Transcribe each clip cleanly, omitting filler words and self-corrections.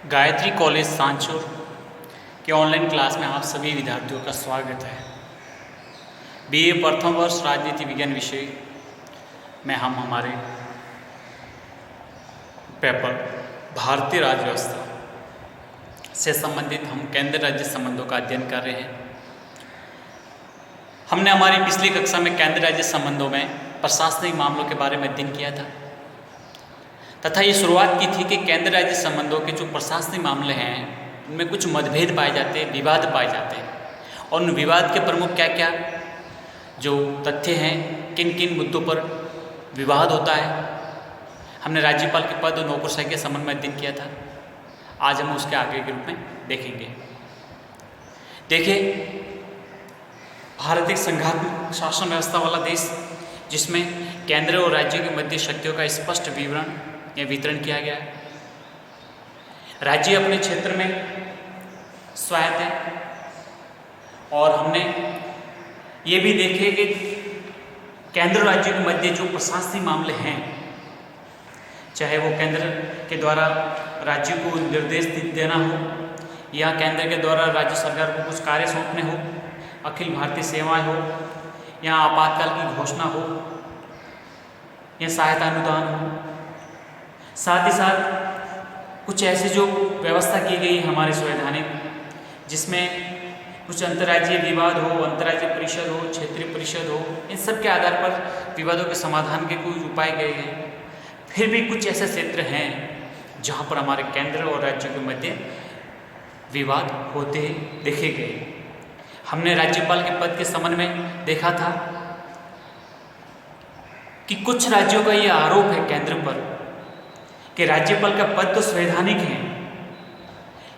Gayatri college Sanchore के online class में आप सभी विद्यार्थियों का स्वागत है। बीए प्रथम वर्ष राजनीति विज्ञान विषय में हम हमारे पेपर भारतीय राज्य व्यवस्था से संबंधित हम केंद्र राज्य संबंधों का अध्ययन कर रहे हैं। हमने हमारी पिछली कक्षा में केंद्र राज्य संबंधों में प्रशासनिक मामलों के बारे में अध्ययन किया था तथा ये शुरुआत की थी कि केंद्र राज्य संबंधों के जो प्रशासनिक मामले हैं उनमें कुछ मतभेद पाए जाते हैं, विवाद पाए जाते हैं और उन विवाद के प्रमुख क्या क्या जो तथ्य हैं, किन किन मुद्दों पर विवाद होता है। हमने राज्यपाल के पद और नौकरशाही के संबंध में अध्ययन किया था। आज हम उसके आगे के रूप में देखेंगे। देखिए, भारत एक संघात्मक शासन व्यवस्था वाला देश जिसमें केंद्र और राज्यों के मध्य शक्तियों का स्पष्ट विवरण या वितरण किया गया है। राज्य अपने क्षेत्र में स्वायत्त है और हमने ये भी देखे कि केंद्र और राज्यों के मध्य जो प्रशासनिक मामले हैं, चाहे वो केंद्र के द्वारा राज्य को निर्देश देना हो या केंद्र के द्वारा राज्य सरकार को कुछ कार्य सौंपने हो, अखिल भारतीय सेवाएं हो या आपातकाल की घोषणा हो या सहायता अनुदान हो, साथ ही साथ कुछ ऐसी जो व्यवस्था की गई हमारे संवैधानिक जिसमें कुछ अंतर्राज्यीय विवाद हो, अंतर्राज्यीय परिषद हो, क्षेत्रीय परिषद हो, इन सब के आधार पर विवादों के समाधान के कुछ उपाय गए हैं। फिर भी कुछ ऐसे क्षेत्र हैं जहाँ पर हमारे केंद्र और राज्यों के मध्य विवाद होते देखे गए। हमने राज्यपाल के पद के संबंध में देखा था कि कुछ राज्यों का ये आरोप है केंद्र पर कि राज्यपाल का पद तो संवैधानिक है,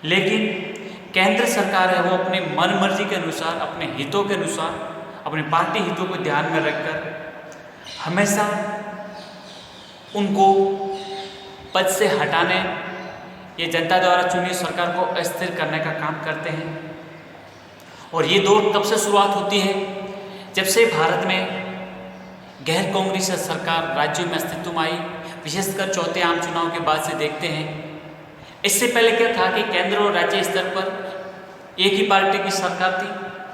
लेकिन केंद्र सरकार है वो अपने मन मर्जी के अनुसार, अपने हितों के अनुसार, अपने पार्टी हितों को ध्यान में रखकर हमेशा उनको पद से हटाने या जनता द्वारा चुनी सरकार को अस्थिर करने का काम करते हैं। और ये दौर तब से शुरुआत होती है जब से भारत में गैर कांग्रेसी सरकार राज्यों में अस्तित्व में आई, विशेषकर चौथे आम चुनाव के बाद से देखते हैं। इससे पहले क्या था कि केंद्र और राज्य स्तर पर एक ही पार्टी की सरकार थी,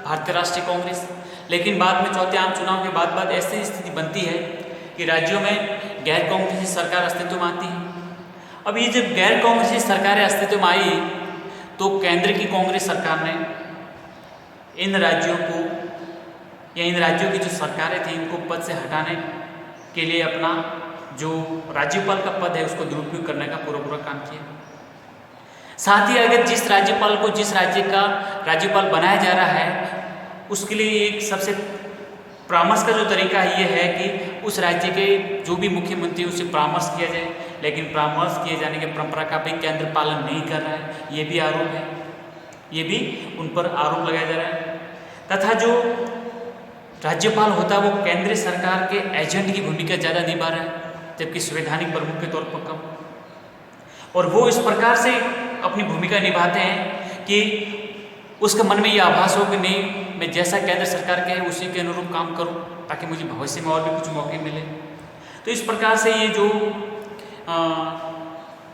भारतीय राष्ट्रीय कांग्रेस, लेकिन बाद में चौथे आम चुनाव के बाद ऐसी स्थिति बनती है कि राज्यों में गैर कांग्रेसी सरकार अस्तित्व में आती है। अब ये जब गैर कांग्रेसी सरकारें अस्तित्व में आई तो केंद्र की कांग्रेस सरकार ने इन राज्यों को या इन राज्यों की जो सरकारें थी इनको पद से हटाने के लिए अपना जो राज्यपाल का पद है उसको दुरुपयोग करने का पूरा काम किया। साथ ही अगर जिस राज्यपाल को जिस राज्य का राज्यपाल बनाया जा रहा है उसके लिए एक सबसे परामर्श का जो तरीका ये है कि उस राज्य के जो भी मुख्यमंत्री उससे परामर्श किया जाए, लेकिन परामर्श किए जाने की परंपरा का भी केंद्र पालन नहीं कर रहा है, ये भी आरोप है, ये भी उन पर आरोप लगाया जा रहा है। तथा जो राज्यपाल होता है वो केंद्र सरकार के एजेंट की भूमिका ज़्यादा निभा रहा है, जबकि संवैधानिक प्रमुख के तौर पर कम। और वो इस प्रकार से अपनी भूमिका निभाते हैं कि उसके मन में ये आभास हो कि नहीं, मैं जैसा केंद्र सरकार के है उसी के अनुरूप काम करूं ताकि मुझे भविष्य में और भी कुछ मौके मिले। तो इस प्रकार से ये जो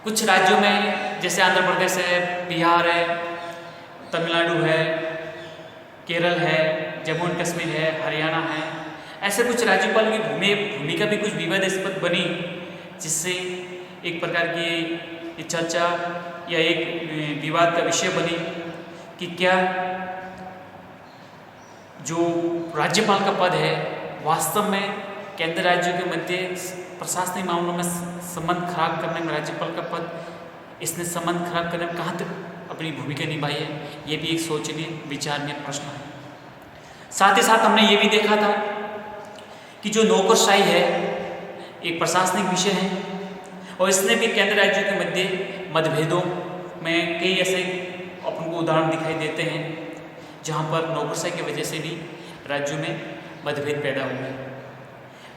कुछ राज्यों में जैसे आंध्र प्रदेश है, बिहार है, तमिलनाडु है, केरल है, जम्मू एंड कश्मीर है, हरियाणा है, ऐसे कुछ राज्यपाल की भूमिका भी कुछ विवादास्पद बनी, जिससे एक प्रकार की चर्चा या एक विवाद का विषय बनी कि क्या जो राज्यपाल का पद है वास्तव में केंद्र राज्यों के मध्य प्रशासनिक मामलों में संबंध खराब करने में राज्यपाल का पद इसने संबंध खराब करने में कहाँ तक अपनी भूमिका निभाई है। ये भी एक सोचनीय विचारणीय प्रश्न है। साथ ही साथ हमने ये भी देखा था कि जो नौकरशाही है एक प्रशासनिक विषय है और इसने भी केंद्र राज्यों के मध्य मतभेदों में कई ऐसे अपन को उदाहरण दिखाई देते हैं जहाँ पर नौकरशाही की वजह से भी राज्यों में मतभेद पैदा हुए।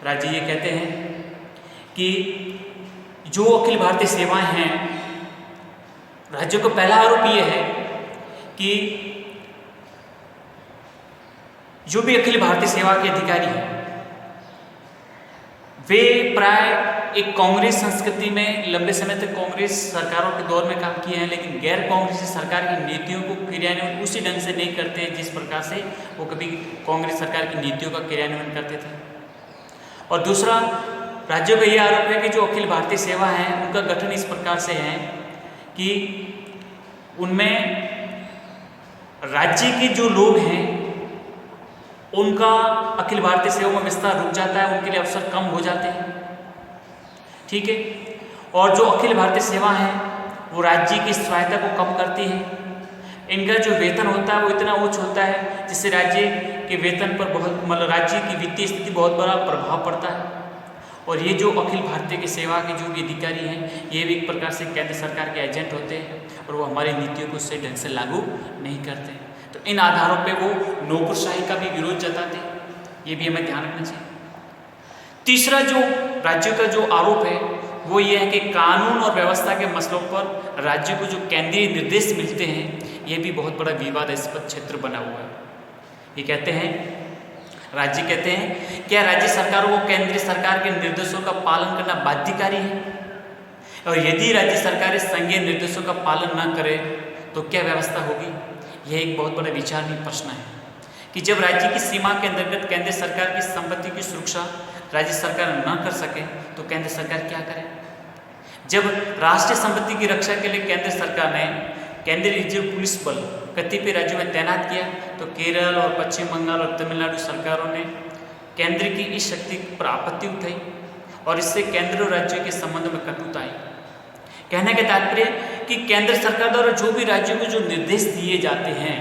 राज्य ये कहते हैं कि जो अखिल भारतीय सेवाएं हैं, राज्यों का पहला आरोप ये है कि जो भी अखिल भारतीय सेवा के अधिकारी हैं वे प्राय एक कांग्रेस संस्कृति में लंबे समय तक कांग्रेस सरकारों के दौर में काम किए हैं, लेकिन गैर कांग्रेसी सरकार की नीतियों को क्रियान्वयन उसी ढंग से नहीं करते जिस प्रकार से वो कभी कांग्रेस सरकार की नीतियों का क्रियान्वयन करते थे। और दूसरा, राज्यों का यह आरोप है कि जो अखिल भारतीय सेवा है उनका गठन इस प्रकार से है कि उनमें राज्य के जो लोग हैं उनका अखिल भारतीय सेवा में विस्तार रुक जाता है, उनके लिए अवसर कम हो जाते हैं। ठीक है। और जो अखिल भारतीय सेवा है वो राज्य की स्वायत्ता को कम करती है। इनका जो वेतन होता है वो इतना उच्च होता है जिससे राज्य के वेतन पर बहुत मतलब राज्य की वित्तीय स्थिति बहुत बड़ा प्रभाव पड़ता है। और ये जो अखिल भारतीय की सेवा के जो भी अधिकारी हैं ये भी एक प्रकार से केंद्र सरकार के एजेंट होते हैं और वो हमारी नीतियों को सही ढंग से लागू नहीं करते। तो इन आधारों पे वो नौकरशाही का भी विरोध जताते हैं, ये भी हमें ध्यान रखना चाहिए। तीसरा जो राज्यों का जो आरोप है वो ये है कि कानून और व्यवस्था के मसलों पर राज्यों को जो केंद्रीय निर्देश मिलते हैं ये भी बहुत बड़ा विवादास्पद क्षेत्र बना हुआ है। ये कहते हैं, राज्य कहते हैं क्या राज्य सरकारों को केंद्रीय सरकार के निर्देशों का पालन करना बाध्यकारी है, और यदि राज्य सरकारें संघीय निर्देशों का पालन न करें तो क्या व्यवस्था होगी। यह एक बहुत बड़ा विचारणीय प्रश्न है कि जब राज्य की सीमा के अंतर्गत केंद्र सरकार की संपत्ति की सुरक्षा राज्य सरकार न कर सके तो केंद्र सरकार क्या करे। जब राष्ट्रीय संपत्ति की रक्षा के लिए केंद्र सरकार ने केंद्रीय रिजर्व पुलिस बल कतिपय राज्यों में तैनात किया तो केरल और पश्चिम बंगाल और तमिलनाडु सरकारों ने केंद्र की इस शक्ति पर आपत्ति उठाई और इससे केंद्र और राज्यों के संबंध में कटुता आई। कहने का तात्पर्य कि केंद्र सरकार द्वारा जो भी राज्यों को जो निर्देश दिए जाते हैं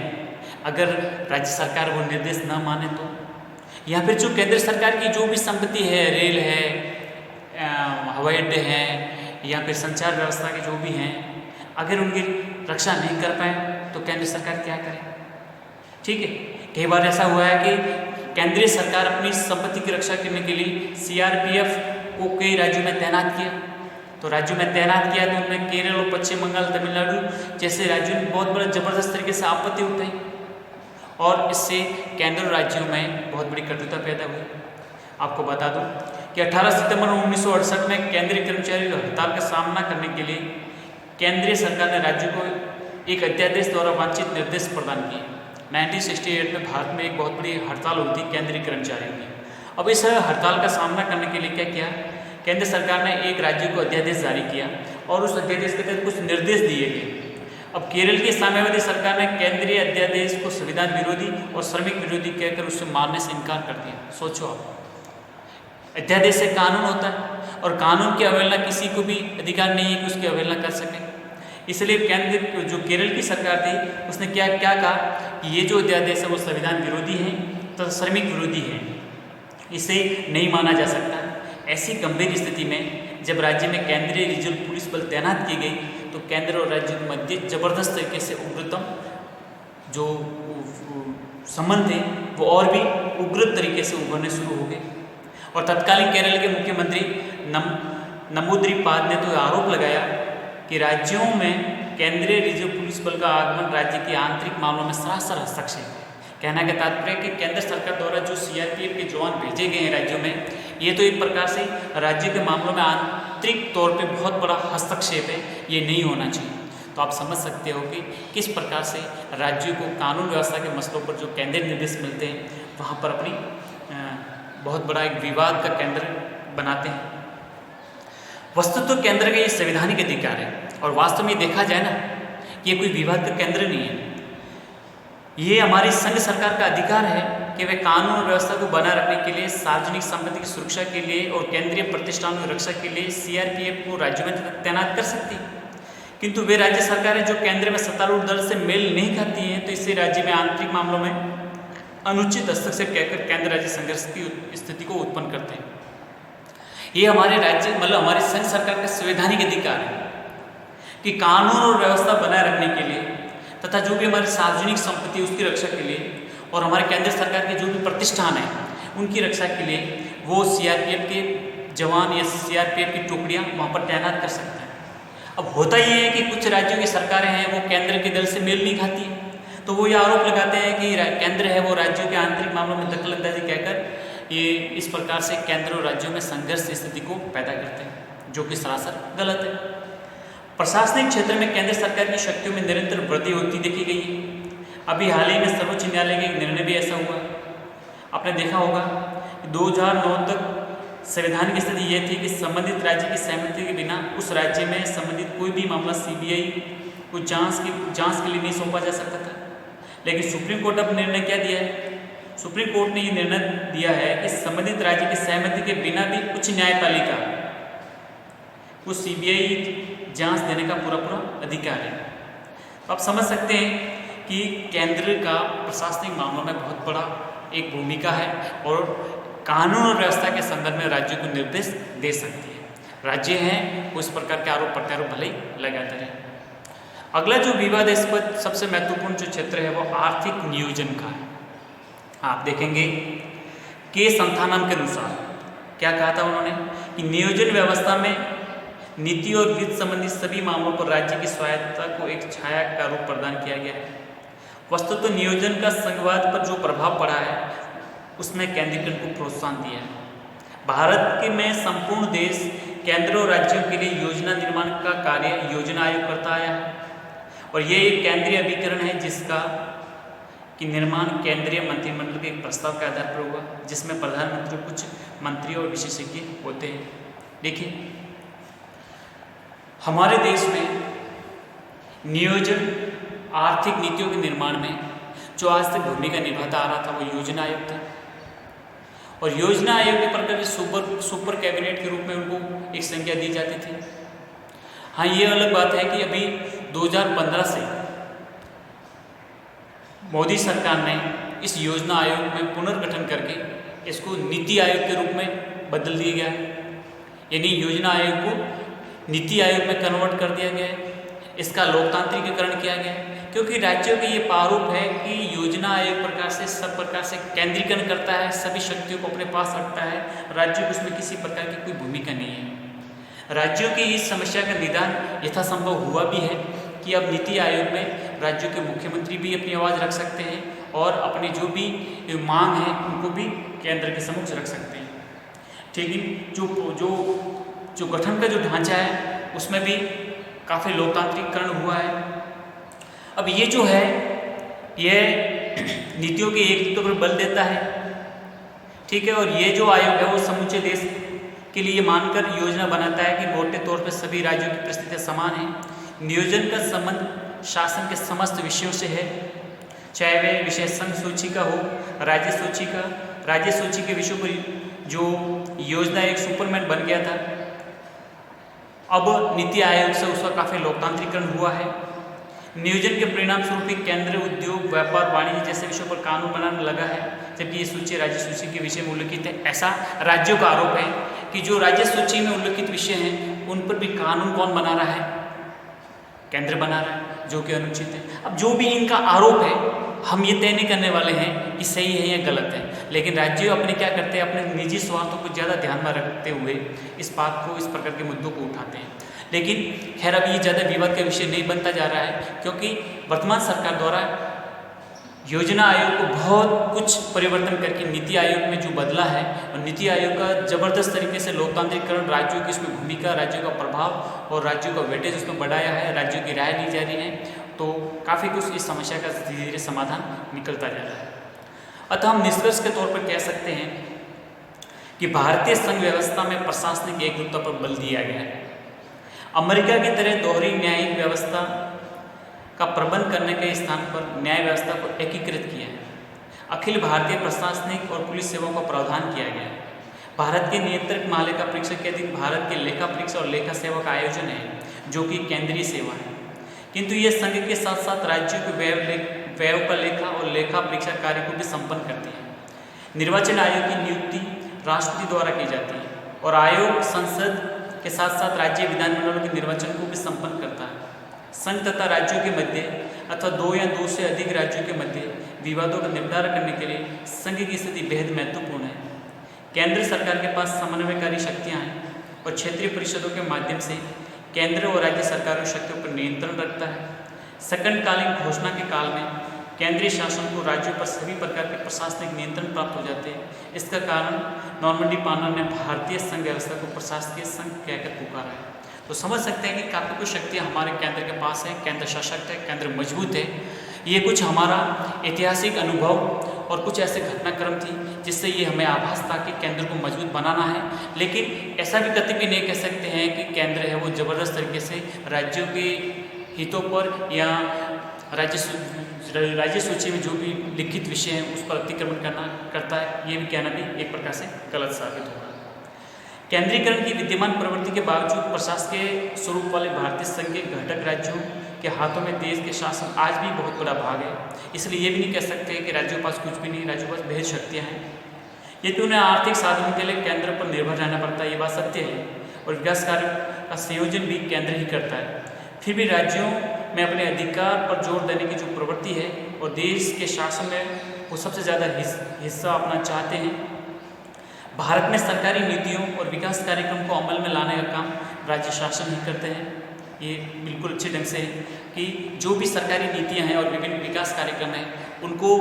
अगर राज्य सरकार वो निर्देश न माने तो, या फिर जो केंद्र सरकार की जो भी संपत्ति है, रेल है, हवाई अड्डे हैं या फिर संचार व्यवस्था के जो भी हैं, अगर उनकी रक्षा नहीं कर पाए तो केंद्र सरकार क्या करे। ठीक है। कई बार ऐसा हुआ है कि केंद्रीय सरकार अपनी संपत्ति की रक्षा करने के लिए सीआरपीएफ को कई राज्यों में तैनात किया, तो राज्यों में तैनात किया तो उन्होंने केरल और पश्चिम बंगाल, तमिलनाडु जैसे राज्यों में बहुत बड़ा जबरदस्त तरीके से आपत्ति उठाई और इससे केंद्र और राज्यों में बहुत बड़ी कटुता पैदा हुई। आपको बता दूं कि 18 सितंबर 1968 में केंद्रीय कर्मचारी हड़ताल का सामना करने के लिए केंद्रीय सरकार ने राज्यों को एक अध्यादेश द्वारा वांछित निर्देश प्रदान किए। 1968 में भारत में एक बहुत बड़ी हड़ताल हुई थी केंद्रीय कर्मचारियों की। अब इस हड़ताल का सामना करने के लिए क्या किया, केंद्र सरकार ने एक राज्य को अध्यादेश जारी किया और उस अध्यादेश के तहत कुछ निर्देश दिए गए। अब केरल की साम्यवादी सरकार ने केंद्रीय अध्यादेश को संविधान विरोधी और श्रमिक विरोधी कहकर उसे मानने से इनकार कर दिया। सोचो आप, अध्यादेश से कानून होता है और कानून की अवहेलना किसी को भी अधिकार नहीं है कि उसकी अवहेलना कर सके। इसलिए केंद्र जो केरल की सरकार थी उसने क्या कहा कि ये जो अध्यादेश है वो संविधान विरोधी है तथा श्रमिक विरोधी है, इसे नहीं माना जा सकता। ऐसी गंभीर स्थिति में जब राज्य में केंद्रीय रिजर्व पुलिस बल तैनात की गई तो केंद्र और राज्य के मध्य जबरदस्त तरीके से उग्रतम जो संबंध थे वो और भी उग्र तरीके से उभरने शुरू हो गए। और तत्कालीन केरल के मुख्यमंत्री नंबूदिरीपाद ने तो आरोप लगाया कि राज्यों में केंद्रीय रिजर्व पुलिस बल का आगमन राज्य के आंतरिक मामलों में सरासर हस्तक्षेप है। कहने का तात्पर्य कि केंद्र सरकार द्वारा जो सीआरपीएफ के जवान भेजे गए हैं राज्यों में, ये तो एक प्रकार से राज्य के मामलों में आंतरिक तौर पे बहुत बड़ा हस्तक्षेप है, ये नहीं होना चाहिए। तो आप समझ सकते हो कि किस प्रकार से राज्यों को कानून व्यवस्था के मसलों पर जो केंद्रीय निर्देश मिलते हैं वहाँ पर अपनी बहुत बड़ा एक विवाद का केंद्र बनाते हैं। वस्तुतः केंद्र का ये संवैधानिक अधिकार है और वास्तव में देखा जाए ना, ये कोई विवाद का केंद्र नहीं है। ये हमारी संघ सरकार का अधिकार है कि वे कानून और व्यवस्था को बनाए रखने के लिए, सार्वजनिक संपत्ति की सुरक्षा के लिए और केंद्रीय प्रतिष्ठानों की रक्षा के लिए सीआरपीएफ को राज्यों में तैनात कर सकती है। किंतु वे राज्य सरकारें जो केंद्र में सत्तारूढ़ दल से मेल नहीं खाती हैं तो इससे राज्य में आंतरिक मामलों में अनुचित हस्तक्षेप कहकर केंद्र राज्य संघर्ष की स्थिति को उत्पन्न करते हैं। ये हमारे राज्य मतलब हमारी संघ सरकार का संवैधानिक अधिकार है कि कानून और व्यवस्था बनाए रखने के लिए तथा जो भी हमारी सार्वजनिक संपत्ति है उसकी रक्षा के लिए और हमारे केंद्र सरकार के जो भी प्रतिष्ठान है उनकी रक्षा के लिए वो सीआरपीएफ के जवान या सीआरपीएफ की टुकड़ियाँ वहाँ पर तैनात कर सकते हैं। अब होता ये है कि कुछ राज्यों की सरकारें हैं वो केंद्र के दल से मेल नहीं खाती है, तो वो ये आरोप लगाते हैं कि केंद्र है वो राज्यों के आंतरिक मामलों में दखल अंदाजी कहकर ये इस प्रकार से केंद्र और राज्यों में संघर्ष की स्थिति को पैदा करते हैं। जो कि सरासर गलत है। प्रशासनिक क्षेत्र में केंद्र सरकार की शक्तियों में निरंतर वृद्धि होती देखी गई है। अभी हाल ही में सर्वोच्च न्यायालय का एक निर्णय भी ऐसा हुआ। आपने देखा होगा कि 2009 तक संविधान की स्थिति यह थी कि संबंधित राज्य की सहमति के बिना उस राज्य में संबंधित कोई भी मामला सीबीआई को जांच के लिए नहीं सौंपा जा सकता था। लेकिन सुप्रीम कोर्ट अब निर्णय क्या दिया है? सुप्रीम कोर्ट ने ये निर्णय दिया है कि संबंधित राज्य की सहमति के बिना भी उच्च न्यायपालिका को सीबीआई जांच देने का पूरा अधिकार है। तो आप समझ सकते हैं कि केंद्र का प्रशासनिक मामलों में बहुत बड़ा एक भूमिका है और कानून और व्यवस्था के संदर्भ में राज्यों को निर्देश दे सकती है। राज्य हैं वो इस प्रकार के आरोप प्रत्यारोप भले ही लगाते रहे। अगला जो विवादास्पद सबसे महत्वपूर्ण जो क्षेत्र है वो आर्थिक नियोजन का है। आप देखेंगे के संथानम के अनुसार क्या कहा था उन्होंने कि नियोजन व्यवस्था में नीति और वित्त संबंधी सभी मामलों पर राज्य की स्वायत्तता को एक छाया का रूप प्रदान किया गया है। वस्तुतः नियोजन का संघवाद पर जो प्रभाव पड़ा है उसने केंद्रीकरण को प्रोत्साहन दिया है। भारत के में संपूर्ण देश केंद्र और राज्यों के लिए योजना निर्माण का कार्य योजना आयोग करता आया है और ये एक केंद्रीय अभिकरण है जिसका कि निर्माण केंद्रीय मंत्रिमंडल के एक प्रस्ताव के आधार पर हुआ, जिसमें प्रधानमंत्री कुछ मंत्री और विशेषज्ञ होते हैं। देखिए हमारे देश में नियोजन आर्थिक नीतियों के निर्माण में जो आज तक भूमिका निभाता आ रहा था वो योजना आयोग था और योजना आयोग के प्रकार सुपर कैबिनेट के रूप में उनको एक संज्ञा दी जाती थी। हाँ, ये अलग बात है कि अभी 2015 से मोदी सरकार ने इस योजना आयोग में पुनर्गठन करके इसको नीति आयोग के रूप में बदल दिया गया है, यानी योजना आयोग को नीति आयोग में कन्वर्ट कर दिया गया है। इसका लोकतांत्रिकीकरण किया गया है क्योंकि राज्यों के ये आरोप है कि योजना आयोग प्रकार से सब प्रकार से केंद्रीकरण करता है, सभी शक्तियों को अपने पास रखता है, राज्यों को उसमें किसी प्रकार की कोई भूमिका नहीं है। राज्यों की इस समस्या का निदान यथासंभव हुआ भी है कि अब नीति आयोग में राज्यों के मुख्यमंत्री भी अपनी आवाज़ रख सकते हैं और अपने जो भी मांग है उनको भी केंद्र के समक्ष रख सकते हैं। ठीक है, जो गठन का जो ढांचा है उसमें भी काफ़ी लोकतांत्रिकरण हुआ है। अब ये जो है ये नीतियों के एकत्व पर बल देता है, ठीक है, और ये जो आयोग है वो समूचे देश के लिए मानकर योजना बनाता है कि मोटे तौर पर सभी राज्यों की परिस्थितियाँ समान हैं। नियोजन का संबंध शासन के समस्त विषयों से है, चाहे वे विषय संघ सूची का हो, राज्य सूची का। राज्य सूची के विषयों पर जो योजना एक सुपरमैन बन गया था, अब नीति आयोग से उसका काफ़ी लोकतांत्रिकरण हुआ है। नियोजन के परिणाम स्वरूप ही केंद्र उद्योग, व्यापार, वाणिज्य जैसे विषयों पर कानून बनाने लगा है, जबकि ये सूची राज्य सूची के विषय में उल्लिखित है। ऐसा राज्यों का आरोप है कि जो राज्य सूची में उल्लिखित विषय हैं उन पर भी कानून कौन बना रहा है? केंद्र बना रहा है, जो कि अनुचित है। अब जो भी इनका आरोप है हम ये तय नहीं करने वाले हैं कि सही है या गलत है, लेकिन राज्य अपने क्या करते हैं, अपने निजी स्वार्थों को ज़्यादा ध्यान में रखते हुए इस बात को, इस प्रकार के मुद्दों को उठाते हैं। लेकिन खैर अभी ये ज़्यादा विवाद का विषय नहीं बनता जा रहा है क्योंकि वर्तमान सरकार द्वारा योजना आयोग को बहुत कुछ परिवर्तन करके नीति आयोग में जो बदला है और नीति आयोग का ज़बरदस्त तरीके से लोकतांत्रिकरण, राज्यों की इसमें भूमिका, राज्यों का प्रभाव और राज्यों का वेटेज उसमें बढ़ाया है, राज्यों की राय ली जा रही है, तो काफ़ी कुछ इस समस्या का धीरे धीरे समाधान निकलता जा रहा है। अतः हम निष्कर्ष के तौर पर कह सकते हैं कि भारतीय संघ व्यवस्था में प्रशासनिक एकरूपता पर बल दिया गया है। अमेरिका की तरह दोहरी न्यायिक व्यवस्था का प्रबंध करने के स्थान पर न्याय व्यवस्था को एकीकृत किया है। अखिल भारतीय प्रशासनिक और पुलिस सेवाओं का प्रावधान किया गया है। भारत के नियंत्रक महालेखा परीक्षक के अधीन भारत के लेखा परीक्षा और लेखा सेवा का आयोजन है, जो कि केंद्रीय सेवा है, किंतु ये संघ के साथ साथ राज्यों के व्यय का लेखा और लेखा परीक्षा कार्य को भी संपन्न करती है। निर्वाचन आयोग की नियुक्ति राष्ट्रपति द्वारा की जाती है और आयोग संसद के साथ साथ राज्य विधानमंडलों के निर्वाचन को भी संपन्न करता है। संघ तथा राज्यों के मध्य अथवा दो या दो से अधिक राज्यों के मध्य विवादों का निपटारा करने के लिए संघ की स्थिति बेहद महत्वपूर्ण है। केंद्र सरकार के पास समन्वयकारी शक्तियाँ हैं और क्षेत्रीय परिषदों के माध्यम से केंद्र और राज्य सरकारों की शक्तियों पर नियंत्रण रखता है। सकंटकालीन घोषणा के काल में केंद्रीय शासन को राज्यों पर सभी प्रकार के प्रशासनिक नियंत्रण प्राप्त हो जाते हैं। इसका कारण नॉर्मंडी पैनल ने भारतीय संघ व्यवस्था को प्रशासकीय संघ कहकर पुकारा है। तो समझ सकते हैं कि काफ़ी कुछ शक्तियाँ हमारे केंद्र के पास हैं, केंद्र सशक्त है, केंद्र मजबूत है। ये कुछ हमारा ऐतिहासिक अनुभव और कुछ ऐसे घटनाक्रम थी जिससे ये हमें आभास था कि केंद्र को मजबूत बनाना है। लेकिन ऐसा भी कतई भी नहीं कह सकते हैं कि केंद्र है वो ज़बरदस्त तरीके से राज्यों के हितों पर या राज्य सूची में जो भी लिखित विषय हैं उस पर अतिक्रमण करता है, ये भी कहना भी एक प्रकार से गलत साबित होगा। केंद्रीकरण की विद्यमान प्रवृत्ति के बावजूद प्रशासकीय स्वरूप वाले भारतीय संघ के घटक राज्यों के हाथों में देश के शासन आज भी बहुत बड़ा भाग है। इसलिए ये भी नहीं कह सकते कि राज्यों के पास कुछ भी नहीं, राज्यों के पास बेहद शक्तियाँ हैं। यदि उन्हें आर्थिक साधनों के लिए केंद्र पर निर्भर रहना पड़ता है, ये बात सत्य है, और विकास कार्य का संयोजन भी केंद्र ही करता है। फिर भी राज्यों में अपने अधिकार पर जोर देने की जो प्रवृत्ति है और देश के शासन में वो सबसे ज़्यादा हिस्सा अपना चाहते हैं। भारत में सरकारी नीतियों और विकास कार्यक्रम को अमल में लाने का काम राज्य शासन ही करते हैं। ये बिल्कुल अच्छे ढंग से है कि जो भी सरकारी नीतियां हैं और विभिन्न विकास कार्यक्रम हैं उनको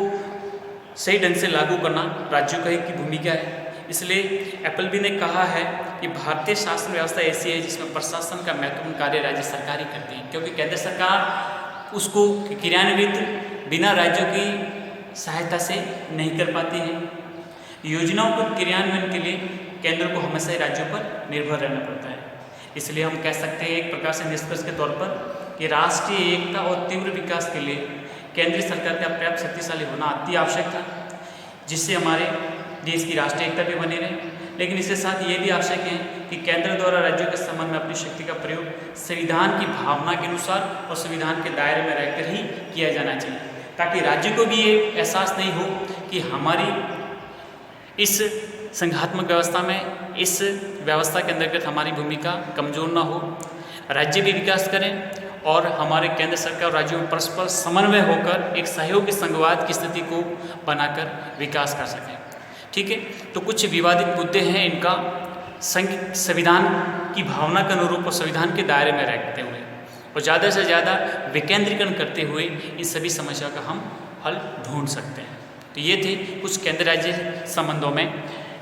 सही ढंग से लागू करना राज्यों की भूमिका है। इसलिए एप्पलबी ने कहा है कि भारतीय शासन व्यवस्था ऐसी है जिसमें प्रशासन का महत्वपूर्ण कार्य राज्य सरकार ही करती है, क्योंकि केंद्र सरकार उसको क्रियान्वित बिना राज्यों की सहायता से नहीं कर पाती है। योजनाओं को क्रियान्वयन के लिए केंद्र को हमेशा राज्यों पर निर्भर रहना पड़ता है। इसलिए हम कह सकते हैं एक प्रकार से निष्कर्ष के तौर पर कि राष्ट्रीय एकता और तीव्र विकास के लिए केंद्रीय सरकार का पर्याप्त शक्तिशाली होना अति आवश्यक था, जिससे हमारे देश की राष्ट्रीय एकता भी बनी रहे। लेकिन इसके साथ ये भी आवश्यक है कि केंद्र द्वारा राज्यों के संबंध में अपनी शक्ति का प्रयोग संविधान की भावना के अनुसार और संविधान के दायरे में रहकर ही किया जाना चाहिए, ताकि राज्य को भी ये एहसास नहीं हो कि हमारी इस संघात्मक व्यवस्था में, इस व्यवस्था के अंतर्गत हमारी भूमिका कमज़ोर ना हो। राज्य भी विकास करें और हमारे केंद्र सरकार और राज्यों में परस्पर समन्वय होकर एक सहयोगी संघवाद की स्थिति को बनाकर विकास कर सकें। ठीक है, तो कुछ विवादित मुद्दे हैं इनका संविधान की भावना के अनुरूप और संविधान के दायरे में रखते हुए और ज़्यादा से ज़्यादा विकेंद्रीकरण करते हुए इन सभी समस्याओं का हम हल ढूंढ सकते हैं। तो ये थे कुछ केंद्र राज्य संबंधों में,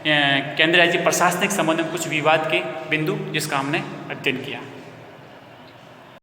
केंद्र राज्य प्रशासनिक संबंध में कुछ विवाद के बिंदु जिसका हमने अध्ययन किया।